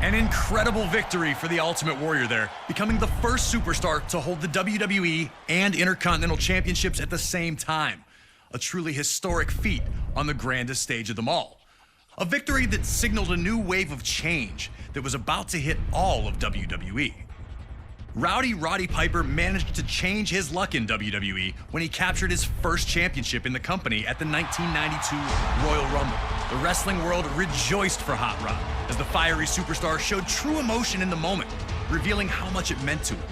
An incredible victory for the Ultimate Warrior there, becoming the first superstar to hold the WWE and Intercontinental Championships at the same time. A truly historic feat on the grandest stage of them all. A victory that signaled a new wave of change that was about to hit all of WWE. Roddy Piper managed to change his luck in WWE when he captured his first championship in the company at the 1992 Royal Rumble. The wrestling world rejoiced for Hot Rod as the fiery superstar showed true emotion in the moment, revealing how much it meant to him.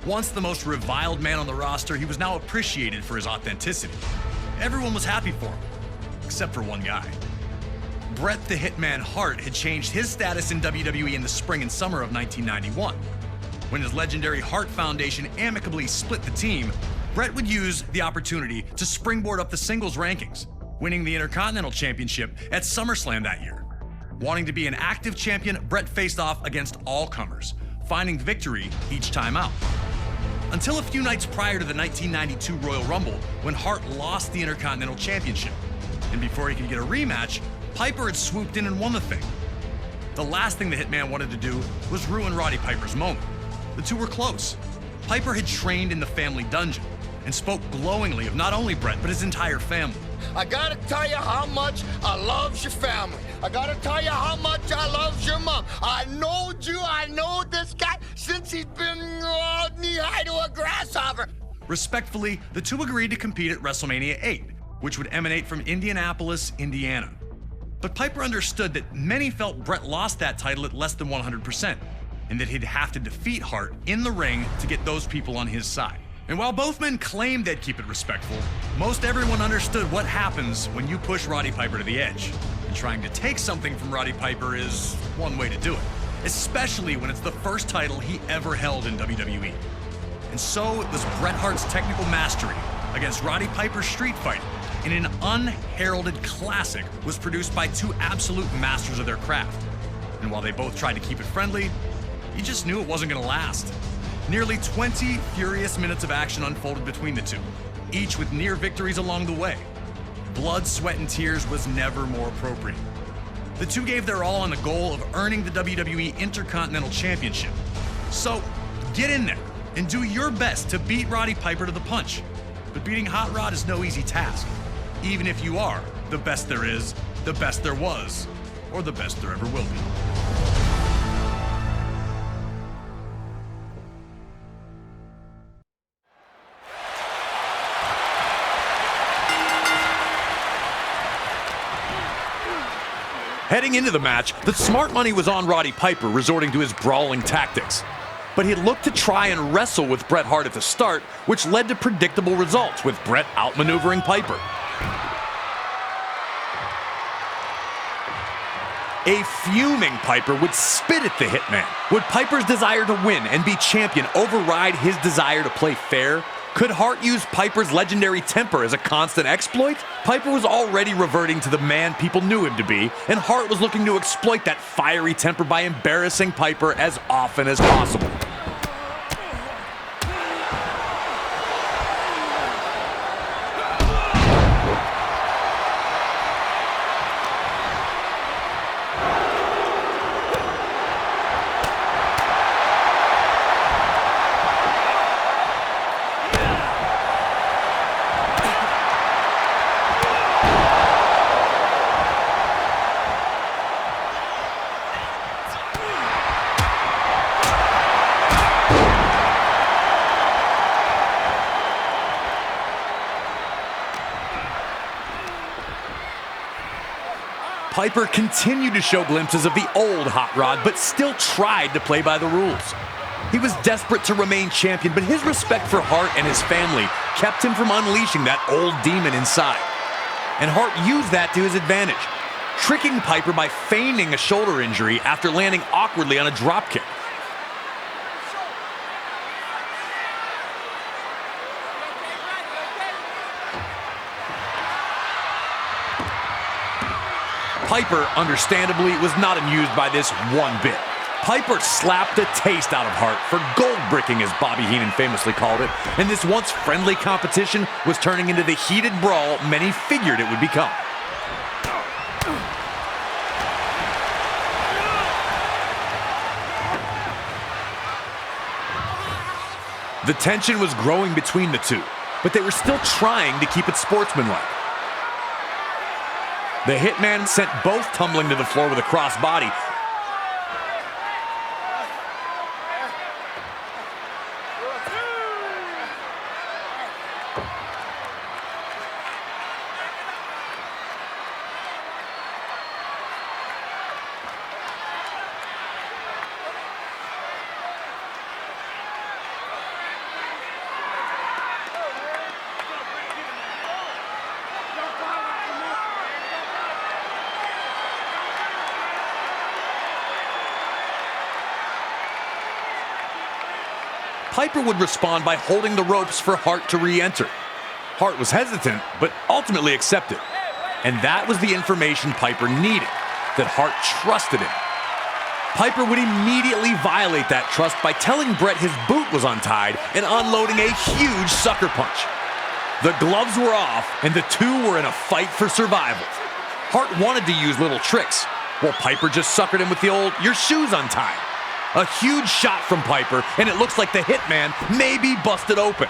Once the most reviled man on the roster, he was now appreciated for his authenticity. Everyone was happy for him, except for one guy. Bret the Hitman Hart had changed his status in WWE in the spring and summer of 1991. When his legendary Hart Foundation amicably split the team, Bret would use the opportunity to springboard up the singles rankings, winning the Intercontinental Championship at SummerSlam that year. Wanting to be an active champion, Bret faced off against all comers, finding victory each time out. Until a few nights prior to the 1992 Royal Rumble, when Hart lost the Intercontinental Championship. And before he could get a rematch, Piper had swooped in and won the thing. The last thing the Hitman wanted to do was ruin Roddy Piper's moment. The two were close. Piper had trained in the family dungeon and spoke glowingly of not only Bret, but his entire family. I gotta tell you how much I loves your family. I gotta tell you how much I loves your mom. I knowed you, I know this guy since he's been knee-high to a grasshopper. Respectfully, the two agreed to compete at Wrestlemania 8, which would emanate from Indianapolis, Indiana. But Piper understood that many felt Bret lost that title at less than 100%, and that he'd have to defeat Hart in the ring to get those people on his side. And while both men claimed they'd keep it respectful, most everyone understood what happens when you push Roddy Piper to the edge. And trying to take something from Roddy Piper is one way to do it, especially when it's the first title he ever held in WWE. And so it was Bret Hart's technical mastery against Roddy Piper's street fight in an unheralded classic was produced by two absolute masters of their craft. And while they both tried to keep it friendly, you just knew it wasn't going to last. Nearly 20 furious minutes of action unfolded between the two, each with near victories along the way. Blood, sweat, and tears was never more appropriate. The two gave their all on the goal of earning the WWE Intercontinental Championship. So, get in there and do your best to beat Roddy Piper to the punch. But beating Hot Rod is no easy task, even if you are the best there is, the best there was, or the best there ever will be. Heading into the match, the smart money was on Roddy Piper, resorting to his brawling tactics. But he looked to try and wrestle with Bret Hart at the start, which led to predictable results, with Bret outmaneuvering Piper. A fuming Piper would spit at the Hitman. Would Piper's desire to win and be champion override his desire to play fair? Could Hart use Piper's legendary temper as a constant exploit? Piper was already reverting to the man people knew him to be, and Hart was looking to exploit that fiery temper by embarrassing Piper as often as possible. Piper continued to show glimpses of the old Hot Rod, but still tried to play by the rules. He was desperate to remain champion, but his respect for Hart and his family kept him from unleashing that old demon inside. And Hart used that to his advantage, tricking Piper by feigning a shoulder injury after landing awkwardly on a dropkick. Piper, understandably, was not amused by this one bit. Piper slapped the taste out of Hart for gold bricking, as Bobby Heenan famously called it, and this once friendly competition was turning into the heated brawl many figured it would become. The tension was growing between the two, but they were still trying to keep it sportsmanlike. The Hitman sent both tumbling to the floor with a crossbody. Piper would respond by holding the ropes for Hart to re-enter. Hart was hesitant, but ultimately accepted. And that was the information Piper needed, that Hart trusted him. Piper would immediately violate that trust by telling Bret his boot was untied and unloading a huge sucker punch. The gloves were off, and the two were in a fight for survival. Hart wanted to use little tricks, while Piper just suckered him with the old, "your shoe's untied." A huge shot from Piper, and it looks like the Hitman may be busted open.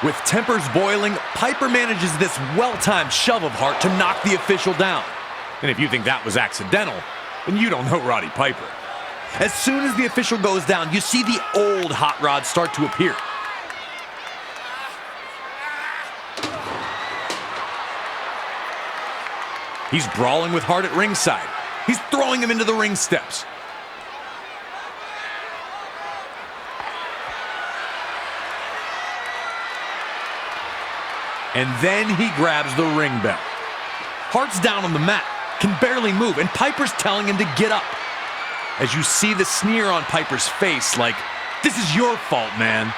With tempers boiling, Piper manages this well-timed shove of Hart to knock the official down. And if you think that was accidental, then you don't know Roddy Piper. As soon as the official goes down, you see the old hot rod start to appear. He's brawling with Hart at ringside. He's throwing him into the ring steps. And then he grabs the ring bell. Hart's down on the mat, can barely move, and Piper's telling him to get up. As you see the sneer on Piper's face, like, this is your fault, man.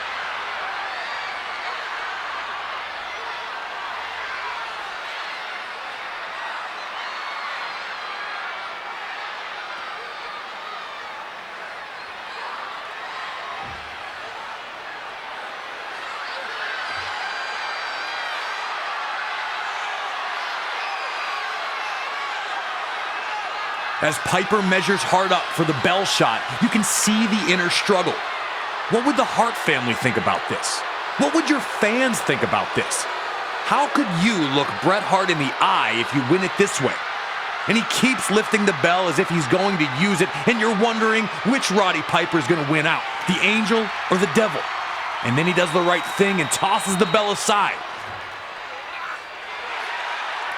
As Piper measures Hart up for the bell shot, you can see the inner struggle. What would the Hart family think about this? What would your fans think about this? How could you look Bret Hart in the eye if you win it this way? And he keeps lifting the bell as if he's going to use it, and you're wondering which Roddy Piper is going to win out, the angel or the devil. And then he does the right thing and tosses the bell aside.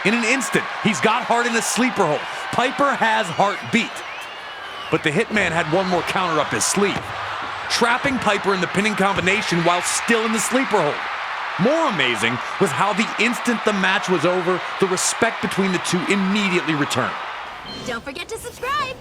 In an instant, he's got Hart in a sleeper hold. Piper has Hart beat. But the Hitman had one more counter up his sleeve, trapping Piper in the pinning combination while still in the sleeper hold. More amazing was how the instant the match was over, the respect between the two immediately returned. Don't forget to subscribe.